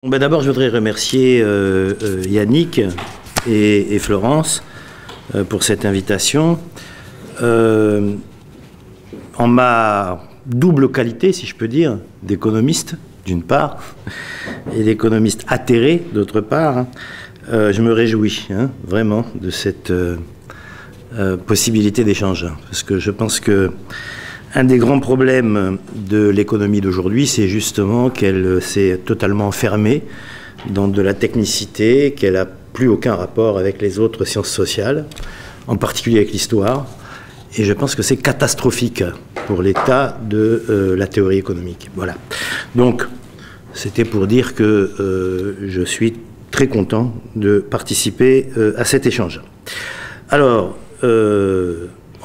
D'abord, je voudrais remercier Yannick et Florence pour cette invitation. En ma double qualité, si je peux dire, d'économiste, d'une part, et d'économiste atterré, d'autre part, je me réjouis vraiment de cette possibilité d'échange. Parce que je pense que un des grands problèmes de l'économie d'aujourd'hui, c'est justement qu'elle s'est totalement enfermée dans de la technicité, qu'elle n'a plus aucun rapport avec les autres sciences sociales, en particulier avec l'histoire. Et je pense que c'est catastrophique pour l'état de la théorie économique. Voilà. Donc, c'était pour dire que je suis très content de participer à cet échange. Alors,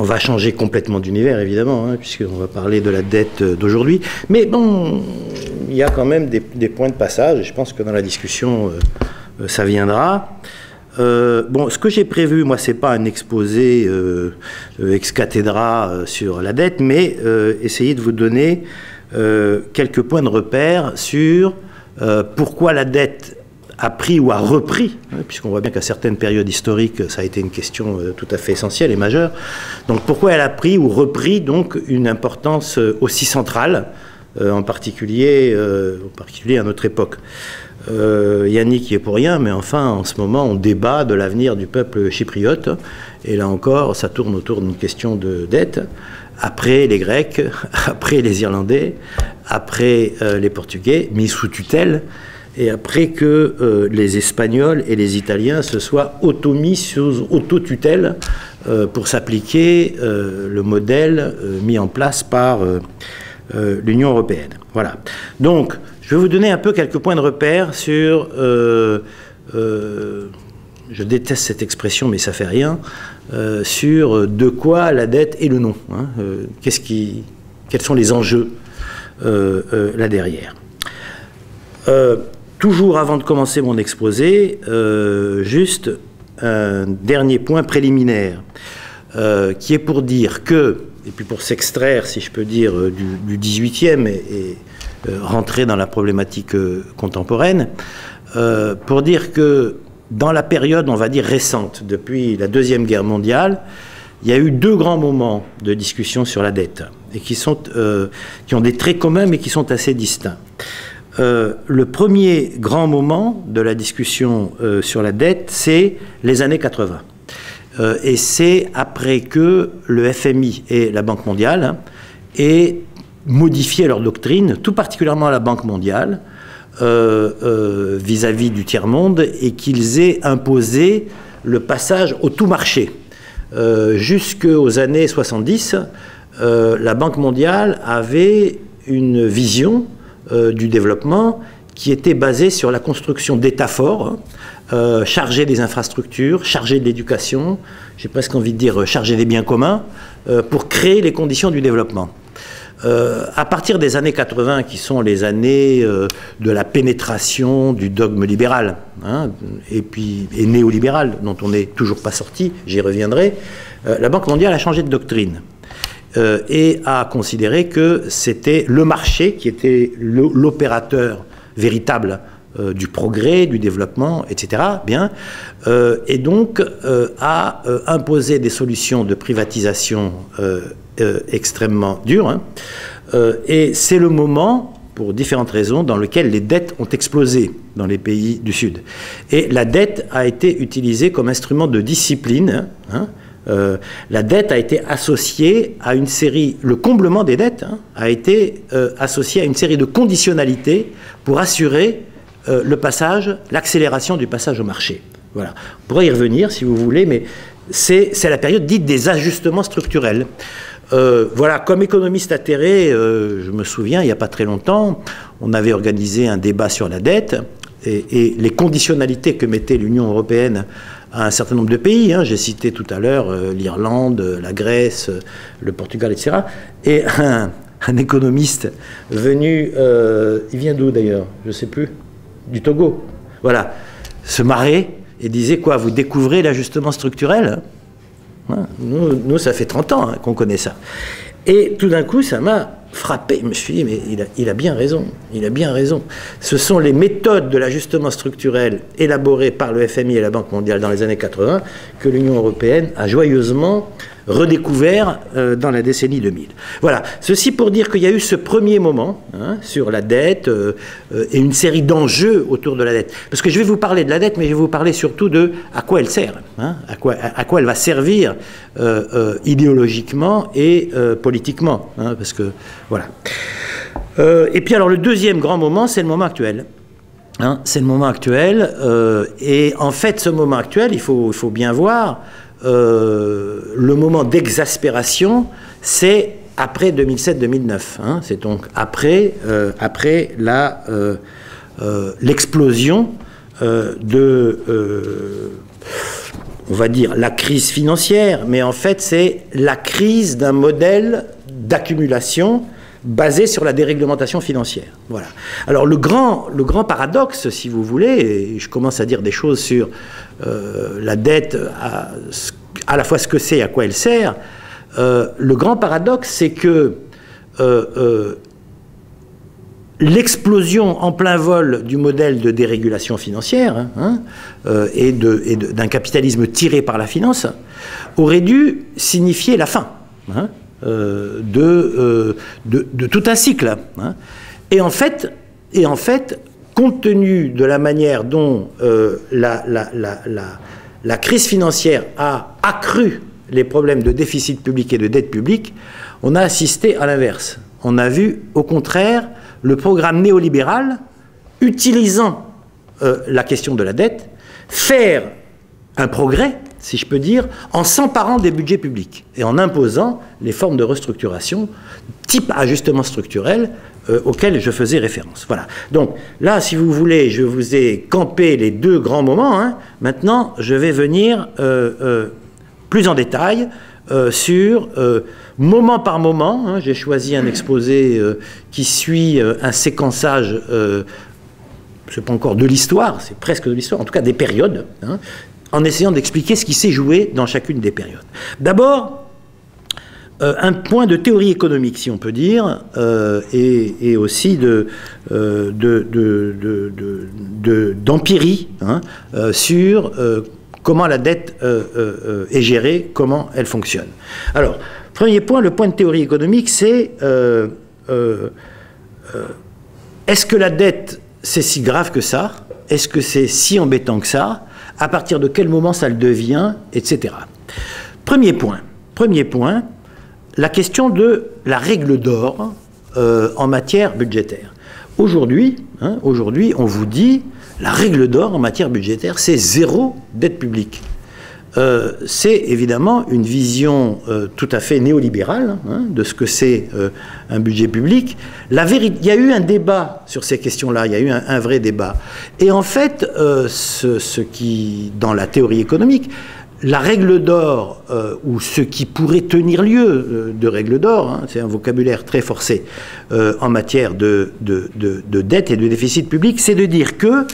on va changer complètement d'univers, évidemment, puisqu'on va parler de la dette d'aujourd'hui. Mais bon, il y a quand même des points de passage. Je pense que dans la discussion, ça viendra. Bon, ce que j'ai prévu, moi, c'est pas un exposé ex cathedra sur la dette, mais essayer de vous donner quelques points de repère sur pourquoi la dette a pris ou a repris, puisqu'on voit bien qu'à certaines périodes historiques, ça a été une question tout à fait essentielle et majeure. Donc pourquoi elle a pris ou repris donc une importance aussi centrale, en particulier à notre époque. Yannick y est pour rien, mais enfin, en ce moment, on débat de l'avenir du peuple chypriote, et là encore, ça tourne autour d'une question de dette. Après les Grecs, après les Irlandais, après les Portugais, mis sous tutelle, et après que les Espagnols et les Italiens se soient auto-mis sous auto-tutelle pour s'appliquer le modèle mis en place par l'Union européenne. Voilà. Donc, je vais vous donner un peu quelques points de repère sur... je déteste cette expression, mais ça fait rien, sur de quoi la dette est le nom. Quels sont les enjeux là derrière. Toujours avant de commencer mon exposé, juste un dernier point préliminaire, qui est pour dire que, et puis pour s'extraire, si je peux dire, du 18e et rentrer dans la problématique contemporaine, pour dire que dans la période, on va dire, récente, depuis la Deuxième Guerre mondiale, il y a eu deux grands moments de discussion sur la dette, et qui ont des traits communs, mais qui sont assez distincts. Le premier grand moment de la discussion sur la dette, c'est les années 80. Et c'est après que le FMI et la Banque mondiale aient modifié leur doctrine, tout particulièrement la Banque mondiale, vis-à-vis du tiers-monde, et qu'ils aient imposé le passage au tout marché. Jusqu'aux années 70, la Banque mondiale avait une vision du développement qui était basé sur la construction d'États forts, chargés des infrastructures, chargés de l'éducation, j'ai presque envie de dire chargés des biens communs, pour créer les conditions du développement. À partir des années 80, qui sont les années de la pénétration du dogme libéral, et néolibéral, dont on n'est toujours pas sorti, j'y reviendrai, la Banque mondiale a changé de doctrine. Et a considéré que c'était le marché qui était l'opérateur véritable du progrès, du développement, etc. Bien, et donc a imposé des solutions de privatisation extrêmement dures. Et c'est le moment, pour différentes raisons, dans lequel les dettes ont explosé dans les pays du Sud. Et la dette a été utilisée comme instrument de discipline. La dette a été associée à une série, le comblement des dettes a été associé à une série de conditionnalités pour assurer le passage, l'accélération du passage au marché. Voilà. On pourrait y revenir si vous voulez, mais c'est la période dite des ajustements structurels. Voilà, comme économiste atterré, je me souviens, il n'y a pas très longtemps, on avait organisé un débat sur la dette et les conditionnalités que mettait l'Union européenne à un certain nombre de pays. J'ai cité tout à l'heure l'Irlande, la Grèce, le Portugal, etc. Et un économiste venu, il vient d'où d'ailleurs? Je ne sais plus, du Togo. Voilà, se marrait et disait quoi? Vous découvrez l'ajustement structurel? Nous, ça fait 30 ans qu'on connaît ça. Et tout d'un coup, ça m'a frappé. Je me suis dit, mais il a bien raison. Il a bien raison. Ce sont les méthodes de l'ajustement structurel élaborées par le FMI et la Banque mondiale dans les années 80 que l'Union européenne a joyeusement redécouvert dans la décennie 2000. Voilà. Ceci pour dire qu'il y a eu ce premier moment sur la dette et une série d'enjeux autour de la dette. Parce que je vais vous parler de la dette, mais je vais vous parler surtout de à quoi elle sert, à quoi elle va servir idéologiquement et politiquement. Parce que, voilà. Et puis alors le deuxième grand moment, c'est le moment actuel. C'est le moment actuel. Et en fait, ce moment actuel, il faut bien voir, le moment d'exaspération, c'est après 2007-2009. C'est donc après l'explosion de, on va dire, la crise financière, mais en fait, c'est la crise d'un modèle d'accumulation basé sur la déréglementation financière. Voilà. Alors le grand paradoxe, si vous voulez, et je commence à dire des choses sur la dette, à la fois ce que c'est et à quoi elle sert, le grand paradoxe, c'est que l'explosion en plein vol du modèle de dérégulation financière et d'un capitalisme tiré par la finance aurait dû signifier la fin de tout un cycle. Et en fait, compte tenu de la manière dont la crise financière a accru les problèmes de déficit public et de dette publique, on a assisté à l'inverse. On a vu, au contraire, le programme néolibéral, utilisant la question de la dette, faire un progrès, si je peux dire, en s'emparant des budgets publics et en imposant les formes de restructuration, type ajustement structurel, auquel je faisais référence. Voilà. Donc là, si vous voulez, je vous ai campé les deux grands moments. Maintenant, je vais venir plus en détail sur moment par moment. J'ai choisi un exposé qui suit un séquençage, c'est pas encore de l'histoire, c'est presque de l'histoire, en tout cas des périodes, en essayant d'expliquer ce qui s'est joué dans chacune des périodes. D'abord, un point de théorie économique, si on peut dire, et aussi d'empirie sur comment la dette est gérée, comment elle fonctionne. Alors, premier point, le point de théorie économique, c'est est-ce que la dette, c'est si grave que ça? Est-ce que c'est si embêtant que ça? À partir de quel moment ça le devient, etc. Premier point, la question de la règle d'or en matière budgétaire. Aujourd'hui, on vous dit, la règle d'or en matière budgétaire, c'est zéro dette publique. C'est évidemment une vision tout à fait néolibérale de ce que c'est un budget public. Il y a eu un débat sur ces questions-là, il y a eu un vrai débat. Et en fait, ce qui, dans la théorie économique, la règle d'or, ou ce qui pourrait tenir lieu de règle d'or, c'est un vocabulaire très forcé en matière de dette et de déficit public, c'est de dire que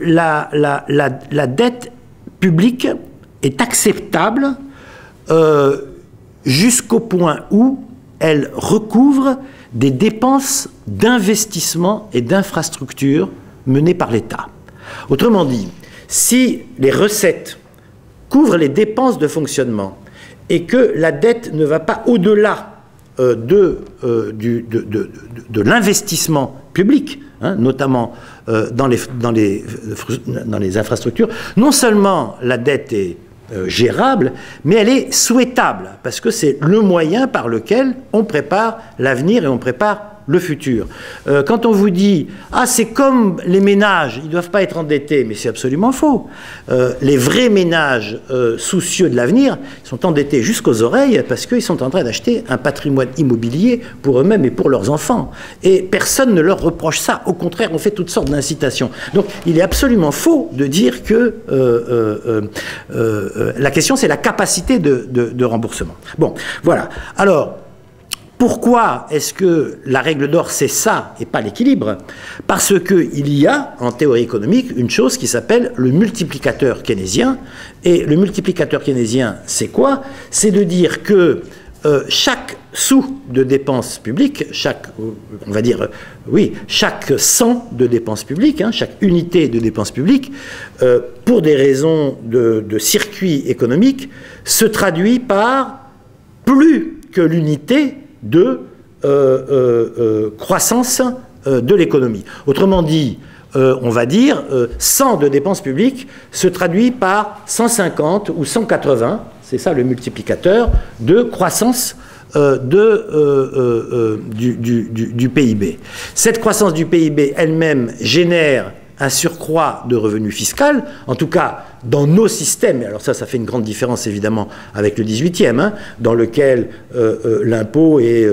la dette publique est acceptable jusqu'au point où elle recouvre des dépenses d'investissement et d'infrastructure menées par l'État. Autrement dit, si les recettes couvrent les dépenses de fonctionnement et que la dette ne va pas au-delà de l'investissement public, notamment dans les infrastructures, non seulement la dette est gérable, mais elle est souhaitable, parce que c'est le moyen par lequel on prépare l'avenir et on prépare le futur. Quand on vous dit « Ah, c'est comme les ménages, ils ne doivent pas être endettés », mais c'est absolument faux. Les vrais ménages soucieux de l'avenir sont endettés jusqu'aux oreilles parce qu'ils sont en train d'acheter un patrimoine immobilier pour eux-mêmes et pour leurs enfants. Et personne ne leur reproche ça. Au contraire, on fait toutes sortes d'incitations. Donc, il est absolument faux de dire que la question, c'est la capacité de remboursement. Bon, voilà. Alors, pourquoi est-ce que la règle d'or, c'est ça et pas l'équilibre? Parce qu'il y a, en théorie économique, une chose qui s'appelle le multiplicateur keynésien. Et le multiplicateur keynésien, c'est quoi? C'est de dire que chaque sou de dépenses publiques, chaque cent de dépenses publiques, hein, chaque unité de dépenses publiques, pour des raisons de circuit économique, se traduit par plus que l'unité de croissance de l'économie. Autrement dit, on va dire, 100 de dépenses publiques se traduit par 150 ou 180, c'est ça le multiplicateur, de croissance du PIB. Cette croissance du PIB elle-même génère un surcroît de revenus fiscal, en tout cas dans nos systèmes, et alors ça fait une grande différence évidemment avec le 18e, hein, dans lequel l'impôt est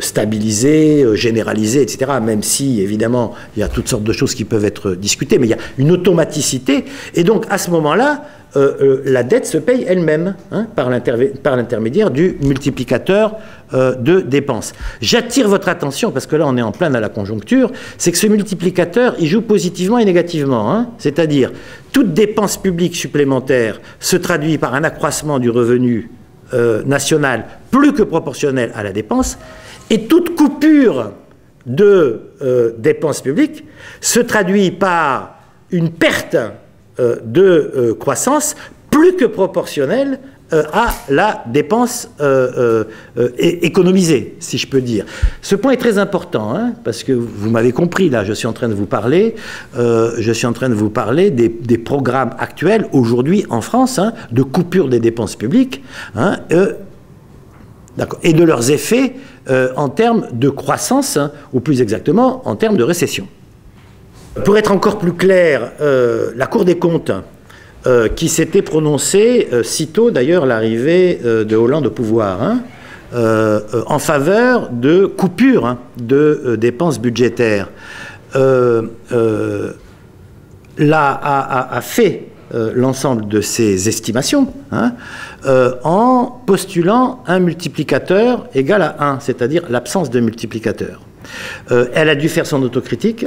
stabilisé, généralisé, etc., même si évidemment il y a toutes sortes de choses qui peuvent être discutées, mais il y a une automaticité, et donc à ce moment-là, la dette se paye elle-même, hein, par l'intermédiaire du multiplicateur de dépenses. J'attire votre attention, parce que là on est en plein à la conjoncture, c'est que ce multiplicateur, il joue positivement et négativement, hein, c'est-à-dire toute dépense publique supplémentaire se traduit par un accroissement du revenu national plus que proportionnel à la dépense, et toute coupure de dépenses publiques se traduit par une perte de croissance plus que proportionnelle à la dépense économisée, si je peux dire. Ce point est très important, hein, parce que vous m'avez compris, là, je suis en train de vous parler des programmes actuels, aujourd'hui en France, hein, de coupure des dépenses publiques, hein, et de leurs effets en termes de croissance, hein, ou plus exactement en termes de récession. Pour être encore plus clair, la Cour des comptes, qui s'était prononcée, sitôt d'ailleurs l'arrivée de Hollande au pouvoir, hein, en faveur de coupures, hein, de dépenses budgétaires, a fait l'ensemble de ces estimations, hein, en postulant un multiplicateur égal à 1, c'est-à-dire l'absence de multiplicateur. Elle a dû faire son autocritique,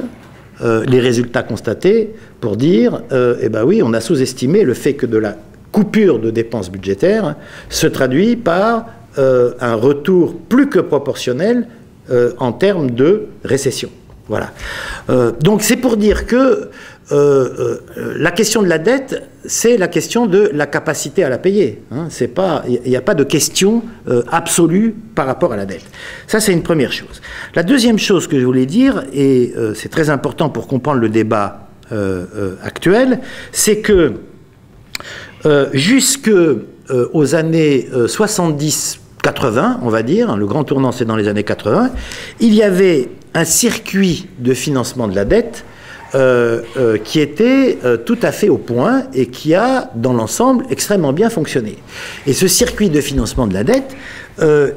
les résultats constatés, pour dire eh ben oui, on a sous-estimé le fait que de la coupure de dépenses budgétaires se traduit par un retour plus que proportionnel en termes de récession. Voilà. Donc c'est pour dire que la question de la dette, c'est la question de la capacité à la payer. Hein. Il n'y a pas de question absolue par rapport à la dette. Ça, c'est une première chose. La deuxième chose que je voulais dire, et c'est très important pour comprendre le débat actuel, c'est que jusque aux années 70-80, on va dire, hein, le grand tournant c'est dans les années 80, il y avait un circuit de financement de la dette qui était tout à fait au point et qui a, dans l'ensemble, extrêmement bien fonctionné. Et ce circuit de financement de la dette,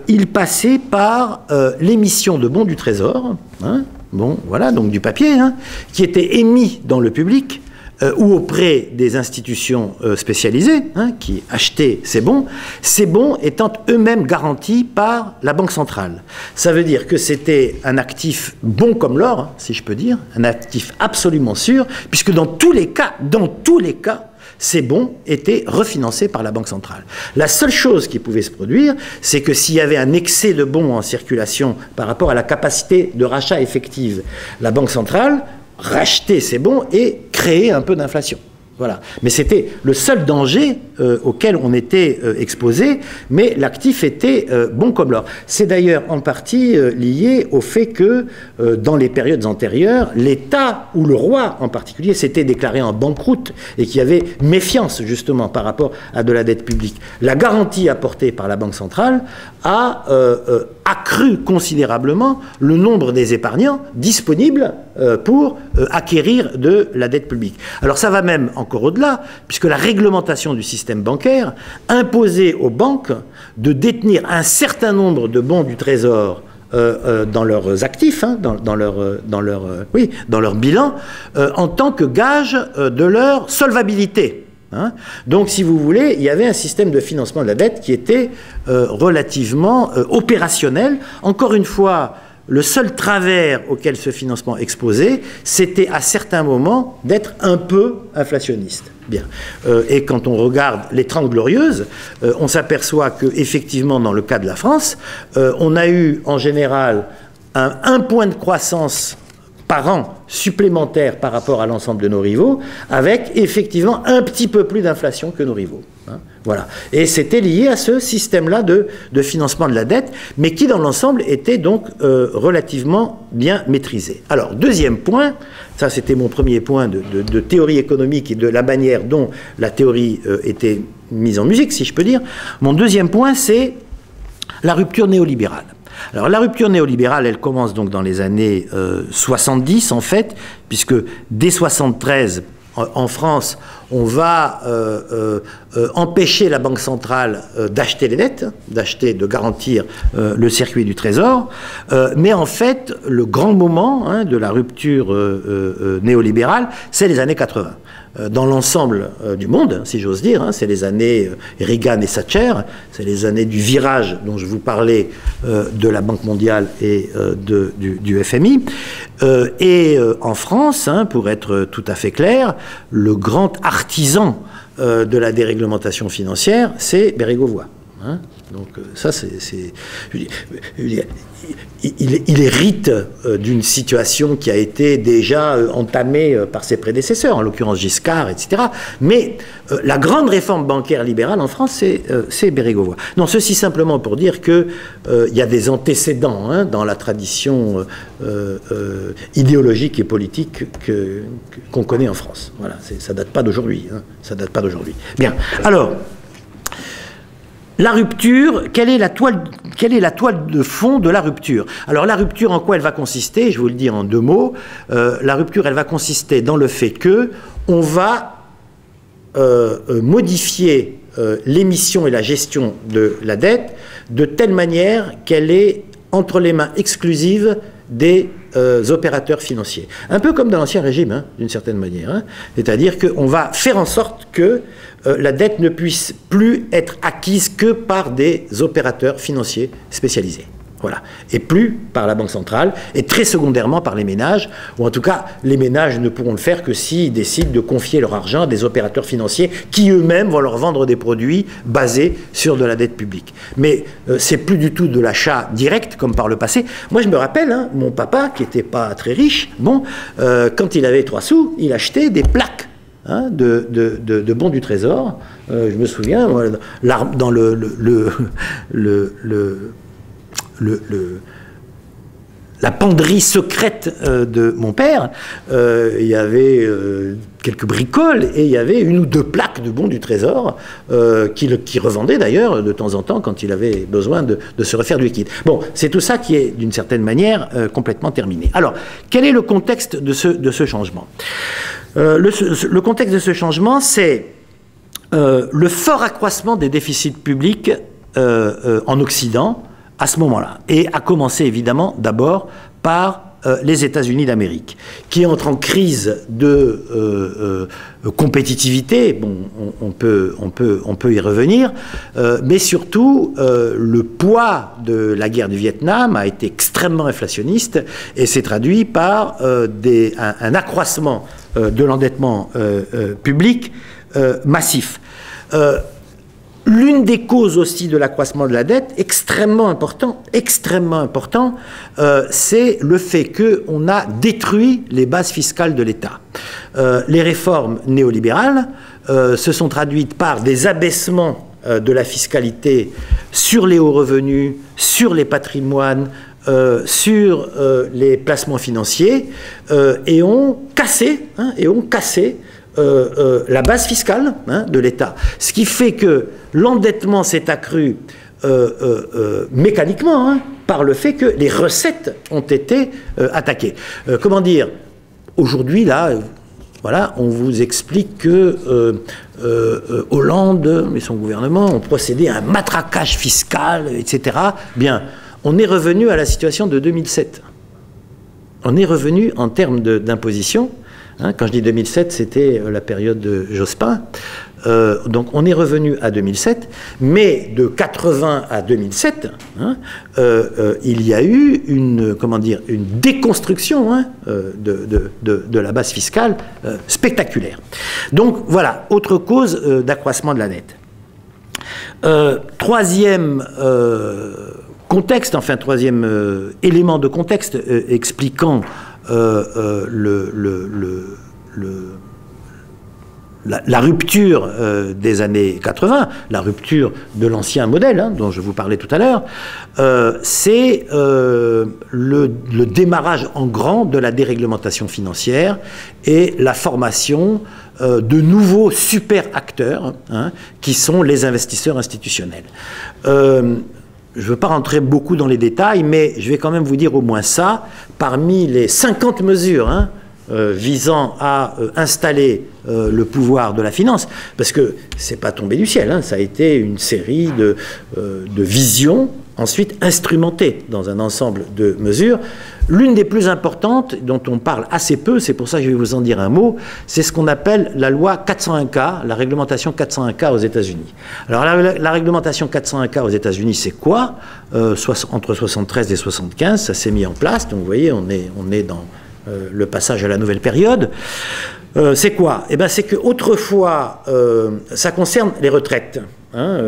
il passait par l'émission de bons du Trésor, hein, bon, voilà, donc du papier, hein, qui était émis dans le public ou auprès des institutions spécialisées, hein, qui achetaient ces bons étant eux-mêmes garantis par la Banque centrale. Ça veut dire que c'était un actif bon comme l'or, hein, si je peux dire, un actif absolument sûr, puisque dans tous les cas, ces bons étaient refinancés par la Banque centrale. La seule chose qui pouvait se produire, c'est que s'il y avait un excès de bons en circulation par rapport à la capacité de rachat effective, la Banque centrale racheter ces bons et créer un peu d'inflation. Voilà. Mais c'était le seul danger auquel on était exposé, mais l'actif était bon comme l'or. C'est d'ailleurs en partie lié au fait que dans les périodes antérieures, l'État, ou le roi en particulier, s'était déclaré en banqueroute et qu'il y avait méfiance justement par rapport à de la dette publique. La garantie apportée par la Banque centrale a accru considérablement le nombre des épargnants disponibles pour acquérir de la dette publique. Alors ça va même encore au-delà, puisque la réglementation du système bancaire imposait aux banques de détenir un certain nombre de bons du Trésor dans leurs actifs, hein, dans leur bilan, en tant que gage de leur solvabilité. Hein. Donc, si vous voulez, il y avait un système de financement de la dette qui était relativement opérationnel. Encore une fois, le seul travers auquel ce financement exposait, c'était à certains moments d'être un peu inflationniste. Bien. Et quand on regarde les 30 Glorieuses, on s'aperçoit qu'effectivement, dans le cas de la France, on a eu en général un point de croissance par an supplémentaire par rapport à l'ensemble de nos rivaux, avec effectivement un petit peu plus d'inflation que nos rivaux. Hein, voilà. Et c'était lié à ce système-là de financement de la dette, mais qui dans l'ensemble était donc relativement bien maîtrisé. Alors, deuxième point, ça c'était mon premier point de théorie économique et de la manière dont la théorie était mise en musique, si je peux dire. Mon deuxième point, c'est la rupture néolibérale. Alors la rupture néolibérale, elle commence donc dans les années 70 en fait, puisque dès 73 en France, on va empêcher la Banque centrale d'acheter les dettes, de garantir le circuit du Trésor. Mais en fait, le grand moment de la rupture néolibérale, c'est les années 80. Dans l'ensemble du monde, si j'ose dire, c'est les années Reagan et Thatcher, c'est les années du virage dont je vous parlais de la Banque mondiale et du FMI. Et en France, pour être tout à fait clair, le grand artisan de la déréglementation financière, c'est Bérégovoy. Donc ça, il hérite d'une situation qui a été déjà entamée par ses prédécesseurs, en l'occurrence Giscard, etc. Mais la grande réforme bancaire libérale en France, c'est Bérégovoy. Non, ceci simplement pour dire qu'il y a des antécédents dans la tradition idéologique et politique qu'on connaît en France. Voilà, ça date pas d'aujourd'hui. Ça date pas d'aujourd'hui. Bien, alors... La rupture, quelle est la toile de fond de la rupture? Alors la rupture, en quoi elle va consister? Je vais vous le dire en deux mots. La rupture, elle va consister dans le fait que on va modifier l'émission et la gestion de la dette de telle manière qu'elle est entre les mains exclusives des opérateurs financiers. Un peu comme dans l'Ancien Régime, d'une certaine manière. C'est-à-dire qu'on va faire en sorte que la dette ne puisse plus être acquise que par des opérateurs financiers spécialisés. Voilà. Et plus par la Banque centrale, et très secondairement par les ménages, ou en tout cas, les ménages ne pourront le faire que s'ils décident de confier leur argent à des opérateurs financiers qui eux-mêmes vont leur vendre des produits basés sur de la dette publique. Mais c'est plus du tout de l'achat direct comme par le passé. Moi, je me rappelle, mon papa, qui n'était pas très riche, quand il avait 3 sous, il achetait des plaques de bons du Trésor. Je me souviens, dans la penderie secrète de mon père, il y avait quelques bricoles et il y avait 1 ou 2 plaques de bons du Trésor qui revendait d'ailleurs de temps en temps quand il avait besoin de se refaire du liquide. Bon, c'est tout ça qui est d'une certaine manière complètement terminé. Alors, quel est le contexte de ce changement? Le contexte de ce changement, c'est le fort accroissement des déficits publics en Occident à ce moment-là, et à commencer évidemment d'abord par les États-Unis d'Amérique, qui entrent en crise de compétitivité. Bon, on peut y revenir, mais surtout le poids de la guerre du Vietnam a été extrêmement inflationniste et s'est traduit par un accroissement de l'endettement public massif. L'une des causes aussi de l'accroissement de la dette, extrêmement important, c'est le fait qu'on a détruit les bases fiscales de l'État. Les réformes néolibérales se sont traduites par des abaissements de la fiscalité sur les hauts revenus, sur les patrimoines, sur les placements financiers, et ont cassé la base fiscale de l'État. Ce qui fait que l'endettement s'est accru mécaniquement par le fait que les recettes ont été attaquées. Comment dire? Aujourd'hui, là, voilà, on vous explique que Hollande et son gouvernement ont procédé à un matraquage fiscal, etc. Bien, on est revenu à la situation de 2007. On est revenu en termes d'imposition. Quand je dis 2007, c'était la période de Jospin. Donc on est revenu à 2007, mais de 80 à 2007, hein, il y a eu une, comment dire, une déconstruction, hein, de la base fiscale spectaculaire. Donc voilà, autre cause d'accroissement de la dette. Troisième contexte, enfin troisième élément de contexte expliquant la rupture des années 80, la rupture de l'ancien modèle, hein, dont je vous parlais tout à l'heure, c'est le démarrage en grand de la déréglementation financière et la formation de nouveaux super acteurs, hein, qui sont les investisseurs institutionnels. Je ne veux pas rentrer beaucoup dans les détails, mais je vais quand même vous dire au moins ça. Parmi les 50 mesures, hein, visant à installer le pouvoir de la finance, parce que c'est pas tombé du ciel, hein, ça a été une série de visions, ensuite instrumentées dans un ensemble de mesures. L'une des plus importantes, dont on parle assez peu, c'est pour ça que je vais vous en dire un mot, c'est ce qu'on appelle la loi 401K, la réglementation 401K aux États-Unis. Alors la réglementation 401K aux États-Unis, c'est quoi? Entre 73 et 75, ça s'est mis en place, donc vous voyez, on est dans le passage à la nouvelle période. C'est quoi? Eh bien, c'est qu'autrefois, ça concerne les retraites, hein,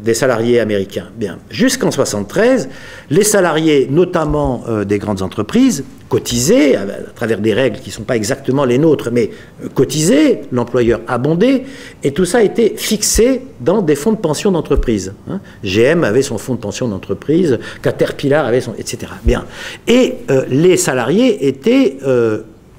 des salariés américains. Bien, jusqu'en 73, les salariés, notamment des grandes entreprises, cotisaient, à travers des règles qui ne sont pas exactement les nôtres, mais cotisaient, l'employeur abondait, et tout ça a été fixé dans des fonds de pension d'entreprise. Hein. GM avait son fonds de pension d'entreprise, Caterpillar avait son... etc. Bien. Et les salariés étaient...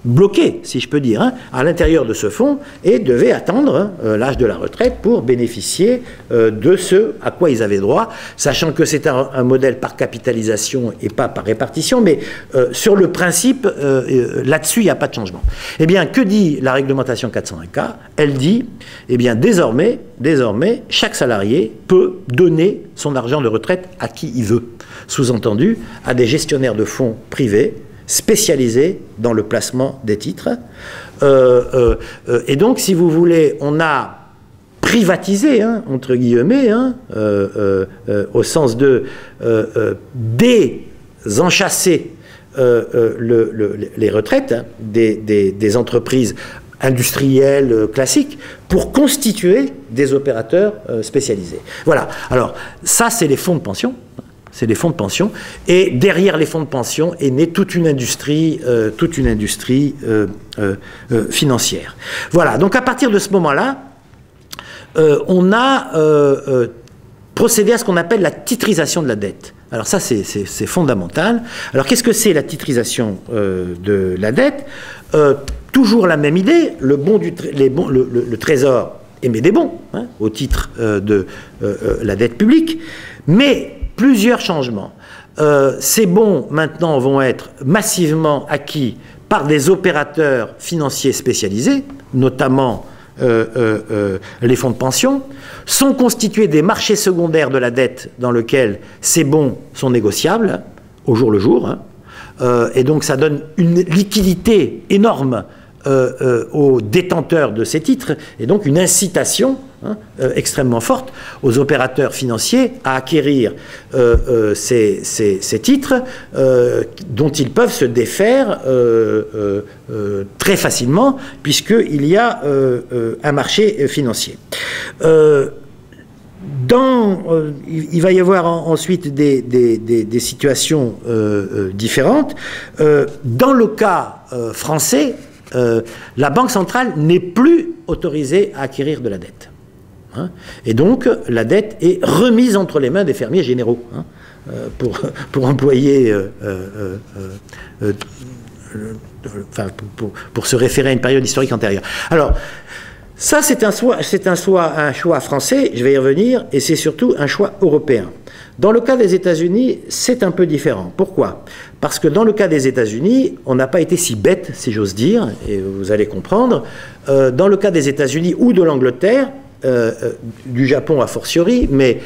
bloqués, si je peux dire, hein, à l'intérieur de ce fonds et devaient attendre l'âge de la retraite pour bénéficier de ce à quoi ils avaient droit, sachant que c'est un modèle par capitalisation et pas par répartition, mais sur le principe, là-dessus, il n'y a pas de changement. Eh bien, que dit la réglementation 401K? Elle dit, eh bien, désormais, chaque salarié peut donner son argent de retraite à qui il veut, sous-entendu à des gestionnaires de fonds privés spécialisés dans le placement des titres. Et donc, si vous voulez, on a privatisé, hein, entre guillemets, hein, au sens de désenchasser les retraites, hein, des entreprises industrielles classiques pour constituer des opérateurs spécialisés. Voilà. Alors, ça, c'est les fonds de pension. C'est les fonds de pension, et derrière les fonds de pension est née toute une industrie financière. Voilà, donc à partir de ce moment-là, on a procédé à ce qu'on appelle la titrisation de la dette. Alors ça, c'est fondamental. Alors qu'est-ce que c'est la titrisation de la dette? Toujours la même idée, le Trésor émet des bons, hein, au titre de la dette publique, mais plusieurs changements. Ces bons, maintenant, vont être massivement acquis par des opérateurs financiers spécialisés, notamment les fonds de pension, sont constitués des marchés secondaires de la dette dans lesquels ces bons sont négociables au jour le jour, hein, et donc ça donne une liquidité énorme aux détenteurs de ces titres, et donc une incitation, hein, extrêmement forte aux opérateurs financiers à acquérir ces titres dont ils peuvent se défaire très facilement, puisqu'il y a un marché financier. Il va y avoir ensuite des situations différentes. Dans le cas français, la Banque centrale n'est plus autorisée à acquérir de la dette. Hein, et donc, la dette est remise entre les mains des fermiers généraux, hein, pour employer... pour se référer à une période historique antérieure. Alors, ça, c'est un choix français, je vais y revenir, et c'est surtout un choix européen. Dans le cas des États-Unis, c'est un peu différent. Pourquoi? Parce que dans le cas des États-Unis, on n'a pas été si bête, si j'ose dire, et vous allez comprendre. Dans le cas des États-Unis ou de l'Angleterre, du Japon a fortiori, mais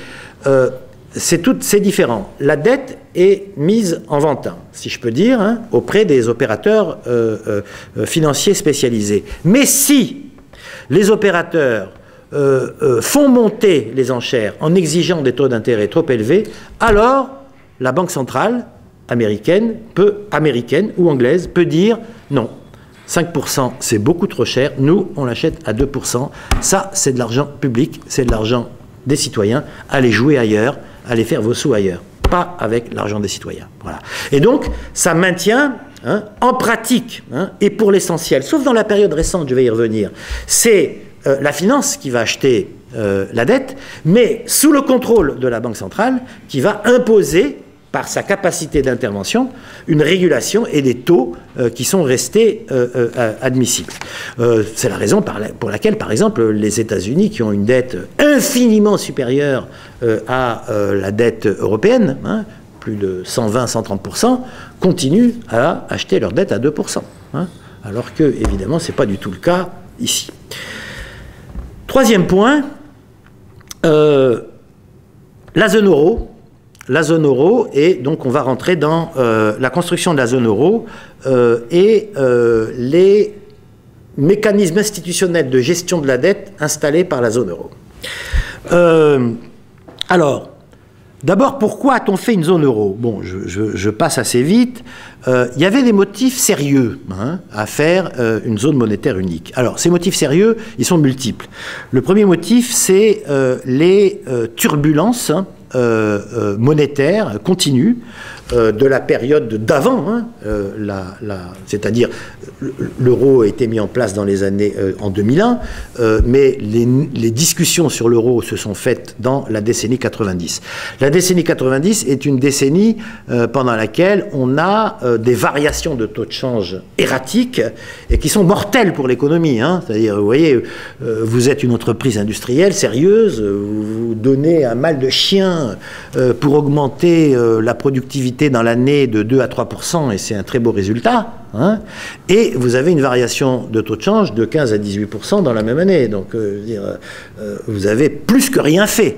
c'est différent. La dette est mise en vente, si je peux dire, hein, auprès des opérateurs financiers spécialisés. Mais si les opérateurs font monter les enchères en exigeant des taux d'intérêt trop élevés, alors la Banque centrale américaine ou anglaise peut dire non. 5% c'est beaucoup trop cher, nous on l'achète à 2%, ça c'est de l'argent public, c'est de l'argent des citoyens, allez jouer ailleurs, allez faire vos sous ailleurs, pas avec l'argent des citoyens. Voilà. Et donc ça maintient, en pratique, et pour l'essentiel, sauf dans la période récente, je vais y revenir, c'est la finance qui va acheter la dette, mais sous le contrôle de la Banque centrale qui va imposer par sa capacité d'intervention, une régulation et des taux qui sont restés admissibles. C'est la raison pour laquelle, par exemple, les États-Unis, qui ont une dette infiniment supérieure à la dette européenne, plus de 120-130%, continuent à acheter leur dette à 2%. Alors que, évidemment, ce n'est pas du tout le cas ici. Troisième point, la zone euro. La zone euro, et donc on va rentrer dans la construction de la zone euro et les mécanismes institutionnels de gestion de la dette installés par la zone euro. Alors, d'abord, pourquoi a-t-on fait une zone euro? Bon, je passe assez vite. Il y avait des motifs sérieux à faire une zone monétaire unique. Alors, ces motifs sérieux, ils sont multiples. Le premier motif, c'est les turbulences monétaire continue de la période d'avant, c'est-à-dire l'euro a été mis en place dans les années en 2001, mais les discussions sur l'euro se sont faites dans la décennie 90. La décennie 90 est une décennie pendant laquelle on a des variations de taux de change erratiques et qui sont mortelles pour l'économie. C'est-à-dire, vous voyez, vous êtes une entreprise industrielle sérieuse, vous donnez un mal de chien pour augmenter la productivité dans l'année de 2 à 3%, et c'est un très beau résultat, et vous avez une variation de taux de change de 15 à 18% dans la même année. Donc, vous avez plus que rien fait,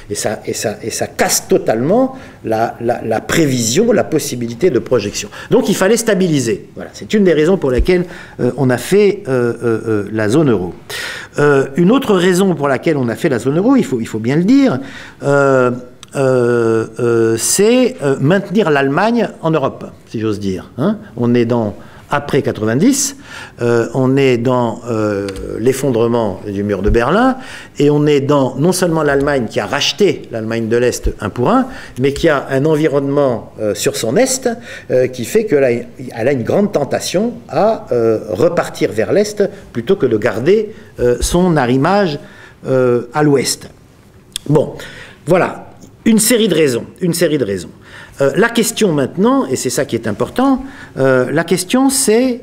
et ça casse totalement la prévision, la possibilité de projection. Donc, il fallait stabiliser. Voilà, c'est une des raisons pour lesquelles on a fait la zone euro. Une autre raison pour laquelle on a fait la zone euro, il faut bien le dire, c'est maintenir l'Allemagne en Europe, si j'ose dire. On est après 90, on est dans l'effondrement du mur de Berlin, et on est dans non seulement l'Allemagne qui a racheté l'Allemagne de l'Est 1 pour 1, mais qui a un environnement sur son Est qui fait qu'elle a une grande tentation à repartir vers l'Est plutôt que de garder son arrimage à l'Ouest. Bon, voilà. Une série de raisons. La question maintenant, et c'est ça qui est important, la question c'est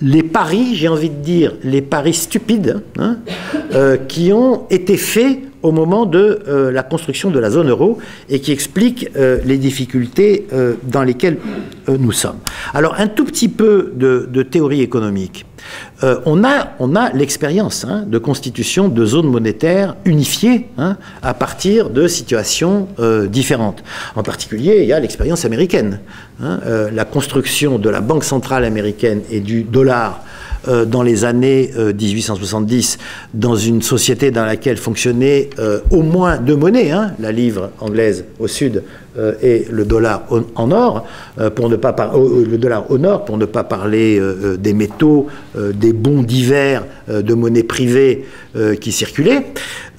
les paris, j'ai envie de dire, les paris stupides qui ont été faits au moment de la construction de la zone euro et qui expliquent les difficultés dans lesquelles nous sommes. Alors, un tout petit peu de théorie économique. On a l'expérience de constitution de zones monétaires unifiées à partir de situations différentes. En particulier, il y a l'expérience américaine. La construction de la Banque centrale américaine et du dollar dans les années 1870, dans une société dans laquelle fonctionnaient au moins deux monnaies, la livre anglaise au sud et le dollar en or, le dollar au nord, pour ne pas parler des métaux, des bons divers de monnaie privée qui circulaient.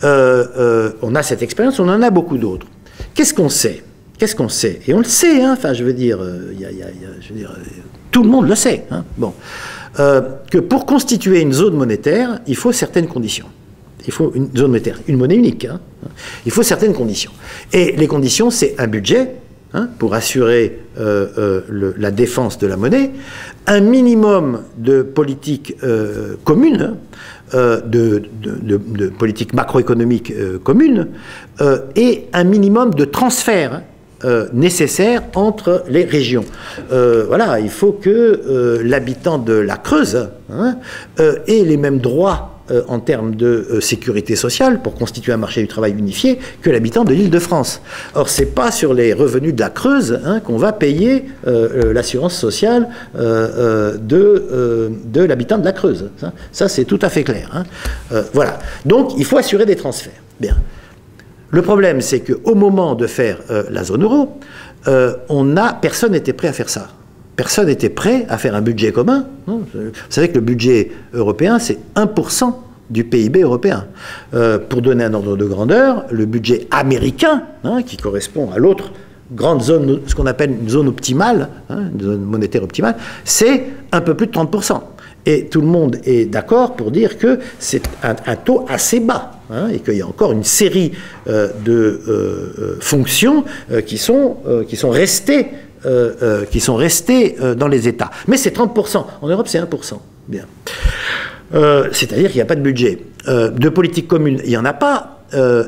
On a cette expérience, on en a beaucoup d'autres. Qu'est-ce qu'on sait? Et on le sait, enfin, je veux dire, tout le monde le sait. Bon. Que pour constituer une zone monétaire, il faut certaines conditions. Il faut une zone monétaire, une monnaie unique. Il faut certaines conditions. Et les conditions, c'est un budget pour assurer la défense de la monnaie, un minimum de politique commune, de politique macroéconomique commune, et un minimum de transfert nécessaire entre les régions. Voilà, il faut que l'habitant de la Creuse ait les mêmes droits en termes de sécurité sociale, pour constituer un marché du travail unifié, que l'habitant de l'Île-de-France. Or, ce n'est pas sur les revenus de la Creuse qu'on va payer l'assurance sociale de l'habitant de la Creuse. Ça c'est tout à fait clair. Voilà. Donc, il faut assurer des transferts. Bien. Le problème, c'est qu'au moment de faire la zone euro, personne n'était prêt à faire ça. Personne n'était prêt à faire un budget commun. Vous savez que le budget européen, c'est 1% du PIB européen. Pour donner un ordre de grandeur, le budget américain, qui correspond à l'autre grande zone, ce qu'on appelle une zone optimale, une zone monétaire optimale, c'est un peu plus de 30%. Et tout le monde est d'accord pour dire que c'est un taux assez bas, et qu'il y a encore une série de fonctions qui sont restées dans les États. Mais c'est 30%. En Europe, c'est 1%. Bien. C'est-à-dire qu'il n'y a pas de budget. De politique commune, il n'y en a pas.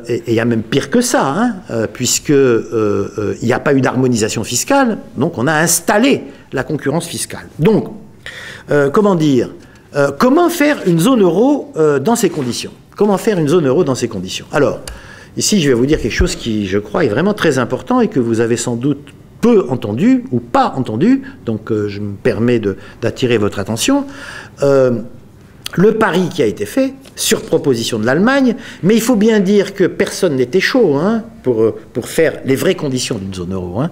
Et il y a même pire que ça, puisqu'il n'y a pas eu d'harmonisation fiscale. Donc, on a installé la concurrence fiscale. Donc, comment dire, comment faire une zone euro dans ces conditions? Comment faire une zone euro dans ces conditions? Alors, ici, je vais vous dire quelque chose qui, je crois, est vraiment très important et que vous avez sans doute peu entendu ou pas entendu, donc je me permets d'attirer votre attention. Le pari qui a été fait, sur proposition de l'Allemagne, mais il faut bien dire que personne n'était chaud pour faire les vraies conditions d'une zone euro.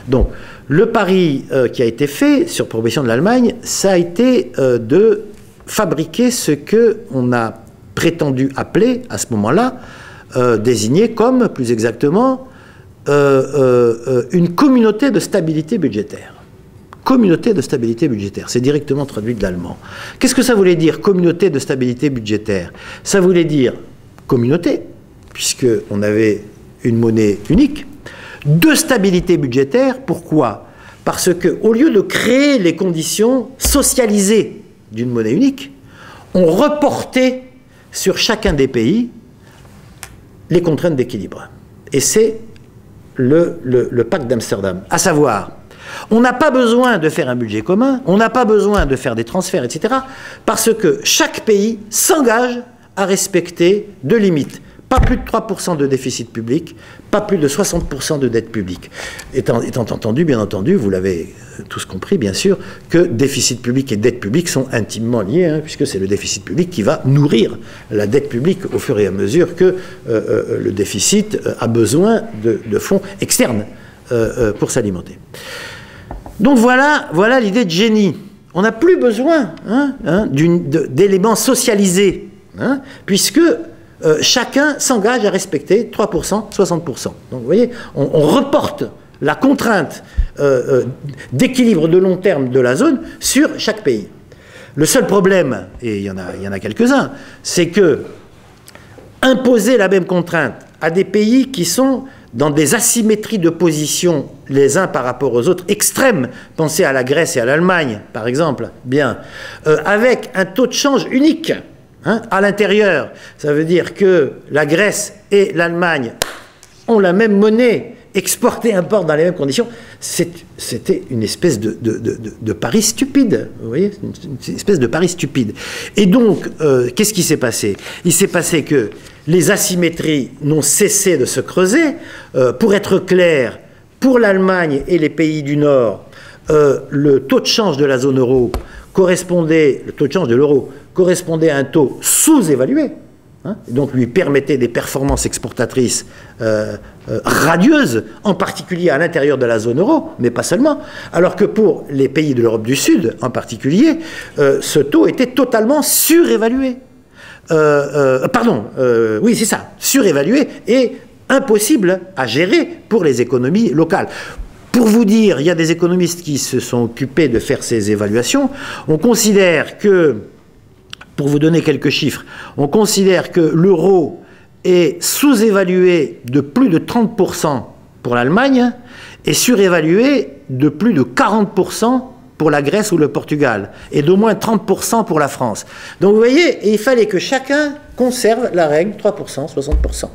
Donc, le pari qui a été fait, sur proposition de l'Allemagne, ça a été de fabriquer ce qu'on a prétendu appeler, à ce moment-là, désigner comme, plus exactement, une communauté de stabilité budgétaire. Communauté de stabilité budgétaire, c'est directement traduit de l'allemand. Qu'est-ce que ça voulait dire, communauté de stabilité budgétaire? Ça voulait dire communauté, puisqu'on avait une monnaie unique, de stabilité budgétaire. Pourquoi? Parce qu'au lieu de créer les conditions socialisées d'une monnaie unique, on reportait sur chacun des pays les contraintes d'équilibre. Et c'est le pacte d'Amsterdam, à savoir, on n'a pas besoin de faire un budget commun, on n'a pas besoin de faire des transferts, etc., parce que chaque pays s'engage à respecter deux limites. Pas plus de 3% de déficit public, pas plus de 60% de dette publique. Étant entendu, bien entendu, vous l'avez tous compris, bien sûr, que déficit public et dette publique sont intimement liés, puisque c'est le déficit public qui va nourrir la dette publique au fur et à mesure que le déficit a besoin de fonds externes pour s'alimenter. Donc voilà l'idée de génie. On n'a plus besoin d'éléments socialisés, puisque chacun s'engage à respecter 3%, 60%. Donc vous voyez, on reporte la contrainte d'équilibre de long terme de la zone sur chaque pays. Le seul problème, et il y en a quelques-uns, c'est que imposer la même contrainte à des pays qui sont dans des asymétries de position les uns par rapport aux autres extrêmes, pensez à la Grèce et à l'Allemagne par exemple, bien, avec un taux de change unique à l'intérieur, ça veut dire que la Grèce et l'Allemagne ont la même monnaie, exportent et importent dans les mêmes conditions. C'était une espèce de pari stupide, vous voyez, une espèce de pari stupide. Et donc, qu'est-ce qui s'est passé? Il s'est passé que les asymétries n'ont cessé de se creuser. Pour être clair, pour l'Allemagne et les pays du Nord, le taux de change de la zone euro le taux de change de l'euro correspondait à un taux sous-évalué, donc lui permettait des performances exportatrices radieuses, en particulier à l'intérieur de la zone euro, mais pas seulement, alors que pour les pays de l'Europe du Sud, en particulier, ce taux était totalement surévalué. Oui, c'est ça, surévalué et impossible à gérer pour les économies locales. Pour vous dire, il y a des économistes qui se sont occupés de faire ces évaluations. On considère que, pour vous donner quelques chiffres, on considère que l'euro est sous-évalué de plus de 30% pour l'Allemagne et surévalué de plus de 40% pour la Grèce ou le Portugal, et d'au moins 30% pour la France. Donc vous voyez, il fallait que chacun conserve la règle 3%, 60%. Vous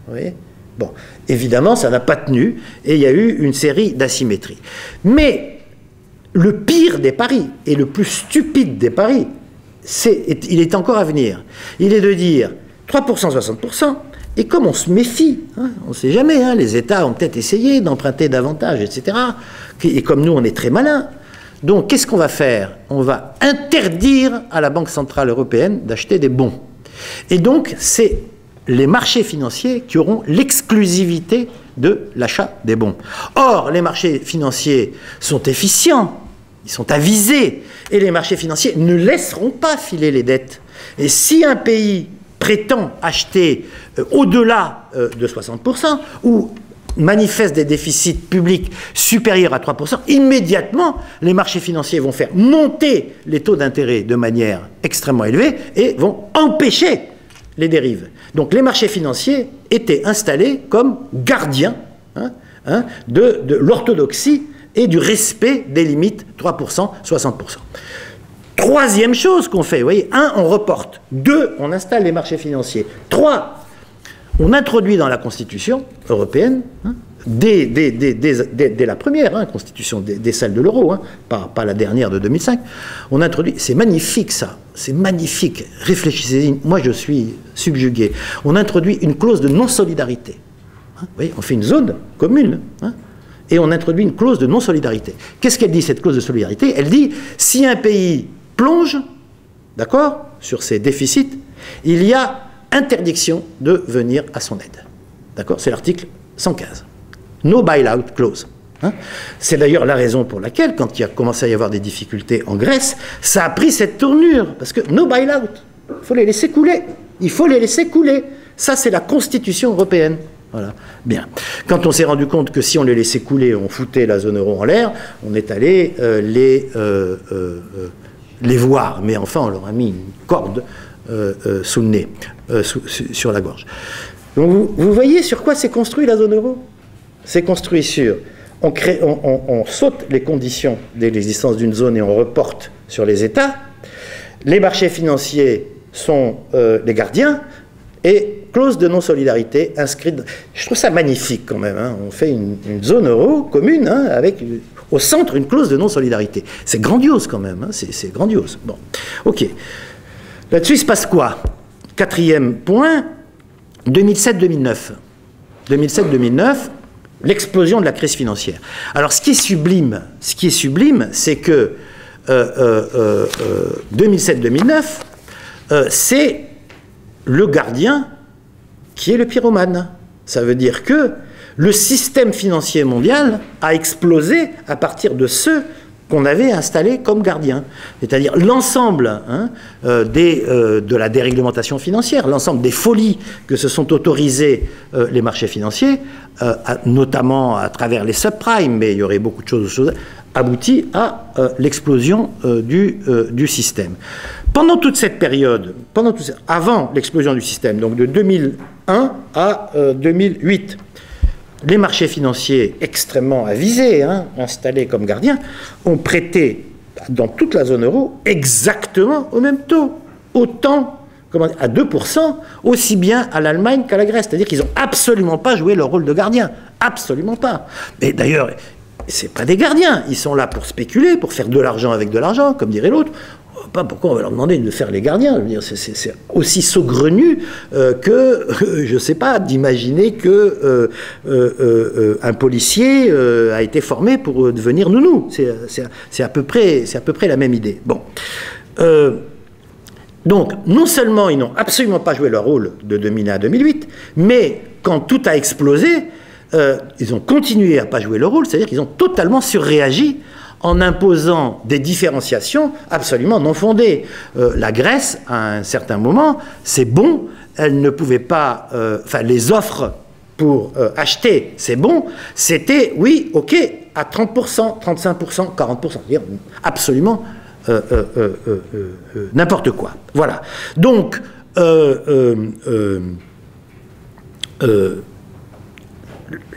voyez ? Bon, évidemment, ça n'a pas tenu, et il y a eu une série d'asymétries. Mais le pire des paris, et le plus stupide des paris, il est encore à venir. Il est de dire 3%, 60%, et comme on se méfie, hein, on ne sait jamais, hein, les États ont peut-être essayé d'emprunter davantage, etc. Et comme nous, on est très malins. Donc, qu'est-ce qu'on va faire? On va interdire à la Banque Centrale Européenne d'acheter des bons. Et donc, c'est les marchés financiers qui auront l'exclusivité de l'achat des bons. Or, les marchés financiers sont efficients, ils sont avisés, et les marchés financiers ne laisseront pas filer les dettes. Et si un pays prétend acheter au-delà de 60%, ou manifeste des déficits publics supérieurs à 3%, immédiatement, les marchés financiers vont faire monter les taux d'intérêt de manière extrêmement élevée et vont empêcher les dérives. Donc les marchés financiers étaient installés comme gardiens de l'orthodoxie et du respect des limites 3%, 60%. Troisième chose qu'on fait, vous voyez, 1, on reporte, 2, on installe les marchés financiers, 3, on introduit dans la Constitution européenne, hein, dès la première Constitution, dès celle de l'euro, hein, pas la dernière de 2005, on introduit, c'est magnifique ça, c'est magnifique, réfléchissez-y, moi je suis subjugué, on introduit une clause de non-solidarité. Hein, vous voyez, on fait une zone commune, hein, et on introduit une clause de non-solidarité. Qu'est-ce qu'elle dit, cette clause de solidarité? Elle dit, si un pays plonge, d'accord, sur ses déficits, il y a interdiction de venir à son aide. D'accord? C'est l'article 115. No bailout clause. Hein? C'est d'ailleurs la raison pour laquelle, quand il a commencé à y avoir des difficultés en Grèce, ça a pris cette tournure. Parce que no bailout, il faut les laisser couler. Il faut les laisser couler. Ça, c'est la Constitution européenne. Voilà. Bien. Quand on s'est rendu compte que si on les laissait couler, on foutait la zone euro en l'air, on est allé les voir. Mais enfin, on leur a mis une corde sous le nez, sur la gorge. Donc vous voyez sur quoi s'est construit la zone euro? C'est construit sur... On saute les conditions de l'existence d'une zone et on reporte sur les États. Les marchés financiers sont les gardiens et clause de non-solidarité inscrite... Je trouve ça magnifique quand même. Hein. On fait une zone euro commune hein, avec au centre une clause de non-solidarité. C'est grandiose quand même. Hein. C'est grandiose. Bon, ok. Là-dessus, il se passe quoi? Quatrième point, 2007-2009. 2007-2009, l'explosion de la crise financière. Alors, ce qui est sublime, c'est que 2007-2009, c'est le gardien qui est le pyromane. Ça veut dire que le système financier mondial a explosé à partir de ceux qu'on avait installés comme gardiens. C'est-à-dire l'ensemble de la déréglementation financière, l'ensemble des folies que se sont autorisées les marchés financiers, notamment à travers les subprimes, mais il y aurait beaucoup de choses, aboutit à l'explosion du système. Pendant toute cette période, avant l'explosion du système, donc de 2001 à 2008, les marchés financiers extrêmement avisés, installés comme gardiens, ont prêté dans toute la zone euro exactement au même taux, autant à 2%, aussi bien à l'Allemagne qu'à la Grèce. C'est-à-dire qu'ils n'ont absolument pas joué leur rôle de gardien. Absolument pas. Mais d'ailleurs, ce n'est pas des gardiens. Ils sont là pour spéculer, pour faire de l'argent avec de l'argent, comme dirait l'autre. Pas pourquoi on va leur demander de faire les gardiens. C'est aussi saugrenu que, je ne sais pas, d'imaginer que un policier a été formé pour devenir nounou. C'est à peu près la même idée. Bon. Donc, non seulement ils n'ont absolument pas joué leur rôle de 2001 à 2008, mais quand tout a explosé, ils ont continué à ne pas jouer leur rôle, c'est-à-dire qu'ils ont totalement surréagi en imposant des différenciations absolument non fondées. La Grèce, à un certain moment, c'est bon, elle ne pouvait pas... Enfin, les offres pour acheter ces bons, c'était, oui, ok, à 30%, 35%, 40%, c'est-à-dire absolument n'importe quoi. Voilà. Donc,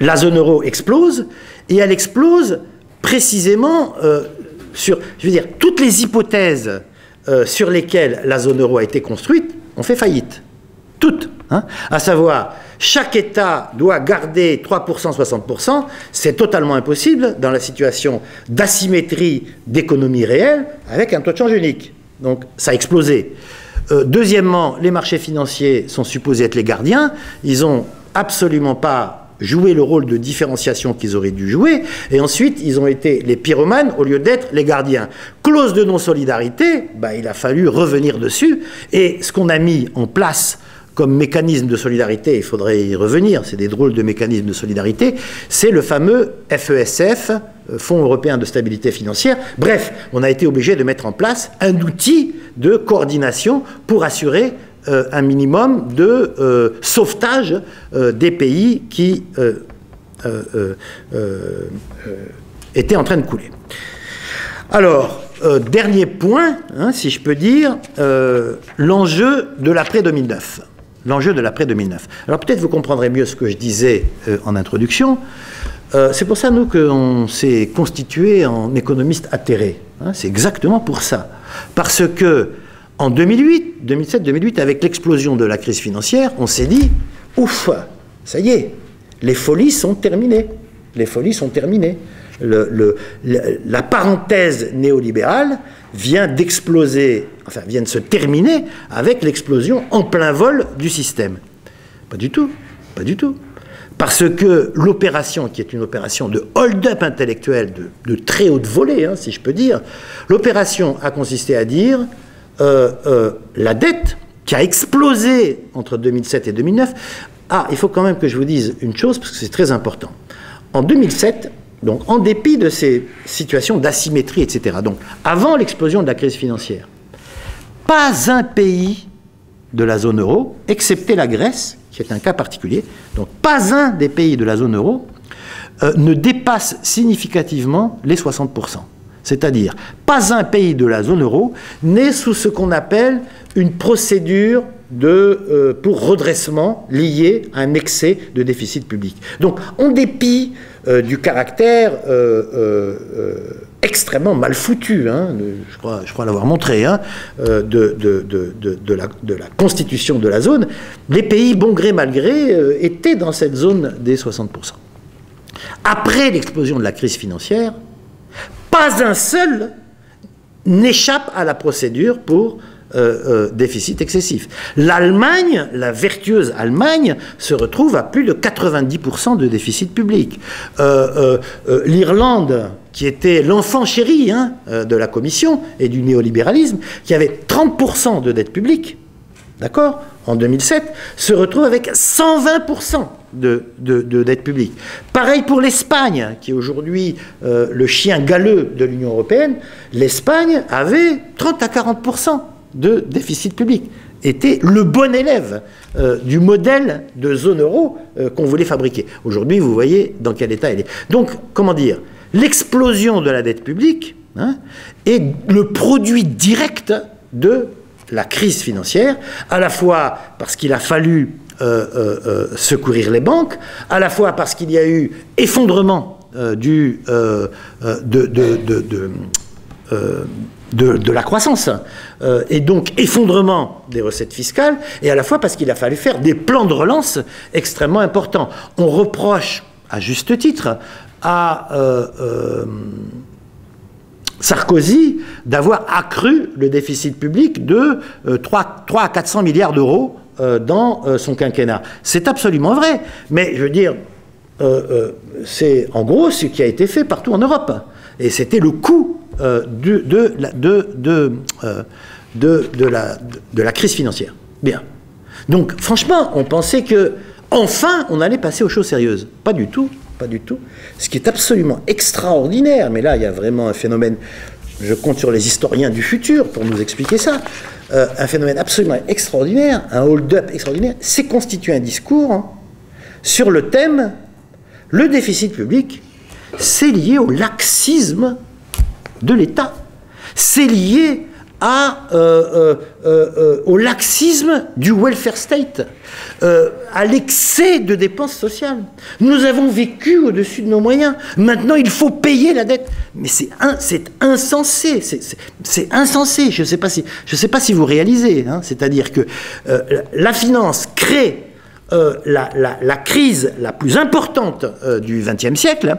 la zone euro explose, et elle explose précisément sur, je veux dire, toutes les hypothèses sur lesquelles la zone euro a été construite ont fait faillite. Toutes. Hein, à savoir, chaque État doit garder 3%, 60%, c'est totalement impossible dans la situation d'asymétrie d'économie réelle avec un taux de change unique. Donc ça a explosé. Deuxièmement, les marchés financiers sont supposés être les gardiens. Ils n'ont absolument pas joué le rôle de différenciation qu'ils auraient dû jouer. Et ensuite, ils ont été les pyromanes au lieu d'être les gardiens. Clause de non-solidarité, il a fallu revenir dessus. Et ce qu'on a mis en place comme mécanisme de solidarité, il faudrait y revenir, c'est des drôles de mécanismes de solidarité, c'est le fameux FESF, Fonds européen de stabilité financière. Bref, on a été obligé de mettre en place un outil de coordination pour assurer un minimum de sauvetage des pays qui étaient en train de couler. Alors, dernier point, si je peux dire, l'enjeu de l'après-2009. L'enjeu de l'après-2009. Alors peut-être vous comprendrez mieux ce que je disais en introduction. C'est pour ça, nous, qu'on s'est constitué en économistes atterrés. C'est exactement pour ça. Parce que en 2008, 2007-2008, avec l'explosion de la crise financière, on s'est dit, ouf, ça y est, les folies sont terminées. Les folies sont terminées. La parenthèse néolibérale vient d'exploser, enfin vient de se terminer avec l'explosion en plein vol du système. Pas du tout, pas du tout. Parce que l'opération, qui est une opération de hold-up intellectuel de très haute volée, si je peux dire, l'opération a consisté à dire la dette qui a explosé entre 2007 et 2009. Ah, il faut quand même que je vous dise une chose, parce que c'est très important. En 2007, donc en dépit de ces situations d'asymétrie, etc., donc avant l'explosion de la crise financière, pas un pays de la zone euro, excepté la Grèce, qui est un cas particulier, donc pas un des pays de la zone euro ne dépasse significativement les 60%. C'est-à-dire, pas un pays de la zone euro n'est sous ce qu'on appelle une procédure pour redressement lié à un excès de déficit public. Donc, en dépit du caractère extrêmement mal foutu, je crois l'avoir montré, de la constitution de la zone, les pays, bon gré mal gré, étaient dans cette zone des 60%. Après l'explosion de la crise financière, pas un seul n'échappe à la procédure pour déficit excessif. L'Allemagne, la vertueuse Allemagne, se retrouve à plus de 90% de déficit public. L'Irlande, qui était l'enfant chéri de la Commission et du néolibéralisme, qui avait 30% de dette publique, d'accord, en 2007, se retrouve avec 120% de dette publique. Pareil pour l'Espagne, qui est aujourd'hui le chien galeux de l'Union européenne. L'Espagne avait 30 à 40% de déficit public, était le bon élève du modèle de zone euro qu'on voulait fabriquer. Aujourd'hui, vous voyez dans quel état elle est. Donc, comment dire, l'explosion de la dette publique est le produit direct de la crise financière, à la fois parce qu'il a fallu secourir les banques, à la fois parce qu'il y a eu effondrement de la croissance, et donc effondrement des recettes fiscales, et à la fois parce qu'il a fallu faire des plans de relance extrêmement importants. On reproche, à juste titre, à Sarkozy d'avoir accru le déficit public de 3 à 400 milliards d'euros dans son quinquennat. C'est absolument vrai, mais je veux dire, c'est en gros ce qui a été fait partout en Europe, et c'était le coût de la crise financière. Bien. Donc, franchement, on pensait que, enfin, on allait passer aux choses sérieuses. Pas du tout, pas du tout. Ce qui est absolument extraordinaire, mais là, il y a vraiment un phénomène, je compte sur les historiens du futur pour nous expliquer ça, un phénomène absolument extraordinaire, un hold-up extraordinaire, c'est constituer un discours sur le thème, le déficit public, c'est lié au laxisme de l'État. C'est lié au laxisme du welfare state, à l'excès de dépenses sociales. Nous avons vécu au-dessus de nos moyens. Maintenant, il faut payer la dette. Mais c'est insensé. C'est insensé. Je ne sais pas si vous réalisez. C'est-à-dire que la finance crée la crise la plus importante du XXe siècle,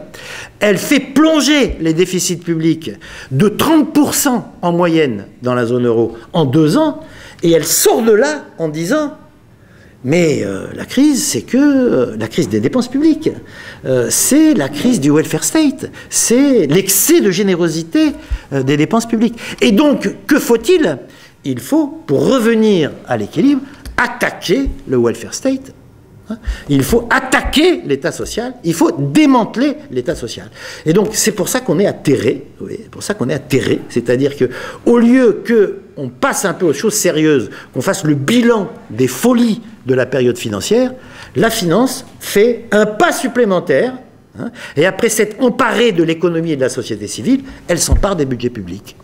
elle fait plonger les déficits publics de 30% en moyenne dans la zone euro en 2 ans, et elle sort de là en disant mais la crise, c'est que la crise des dépenses publiques, c'est la crise du welfare state, c'est l'excès de générosité des dépenses publiques. Et donc, que faut-il? Il faut, pour revenir à l'équilibre, attaquer le welfare state. Il faut attaquer l'État social, il faut démanteler l'État social. Et donc c'est pour ça qu'on est atterré, c'est-à-dire qu'au lieu qu'on passe un peu aux choses sérieuses, qu'on fasse le bilan des folies de la période financière, la finance fait un pas supplémentaire, et après s'être emparée de l'économie et de la société civile, elle s'empare des budgets publics.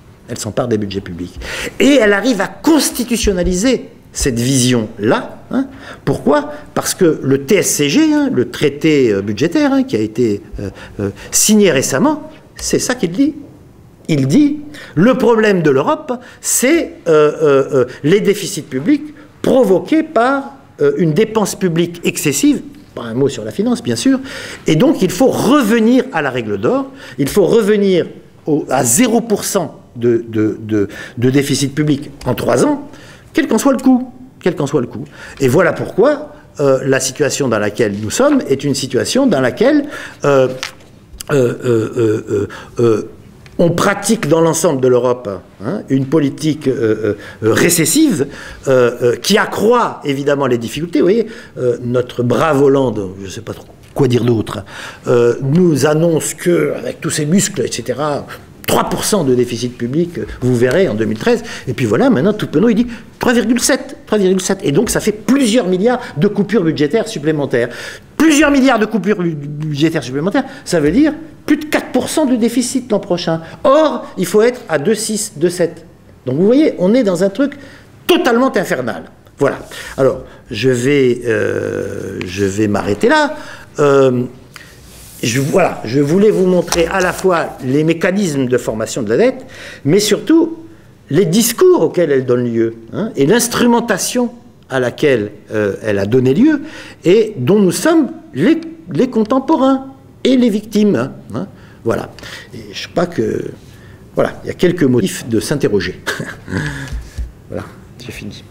Et elle arrive à constitutionnaliser cette vision-là. Pourquoi? Parce que le TSCG, le traité budgétaire qui a été signé récemment, c'est ça qu'il dit. Il dit, le problème de l'Europe, c'est les déficits publics provoqués par une dépense publique excessive, pas un mot sur la finance bien sûr, et donc il faut revenir à la règle d'or, il faut revenir à 0% de déficit public en 3 ans, quel qu'en soit le coût. Et voilà pourquoi la situation dans laquelle nous sommes est une situation dans laquelle on pratique dans l'ensemble de l'Europe une politique récessive qui accroît évidemment les difficultés. Vous voyez, notre brave Hollande, je ne sais pas trop quoi dire d'autre, nous annonce qu'avec tous ces muscles, etc., 3% de déficit public, vous verrez, en 2013. Et puis voilà, maintenant, tout penaud, il dit 3,7. Et donc, ça fait plusieurs milliards de coupures budgétaires supplémentaires. Plusieurs milliards de coupures budgétaires supplémentaires, ça veut dire plus de 4% de déficit l'an prochain. Or, il faut être à 2,6, 2,7. Donc, vous voyez, on est dans un truc totalement infernal. Voilà. Alors, je vais m'arrêter là. Je voulais vous montrer à la fois les mécanismes de formation de la dette, mais surtout les discours auxquels elle donne lieu, et l'instrumentation à laquelle elle a donné lieu, et dont nous sommes les contemporains et les victimes. Voilà. Et je crois que, voilà, il y a quelques motifs de s'interroger. Voilà, j'ai fini.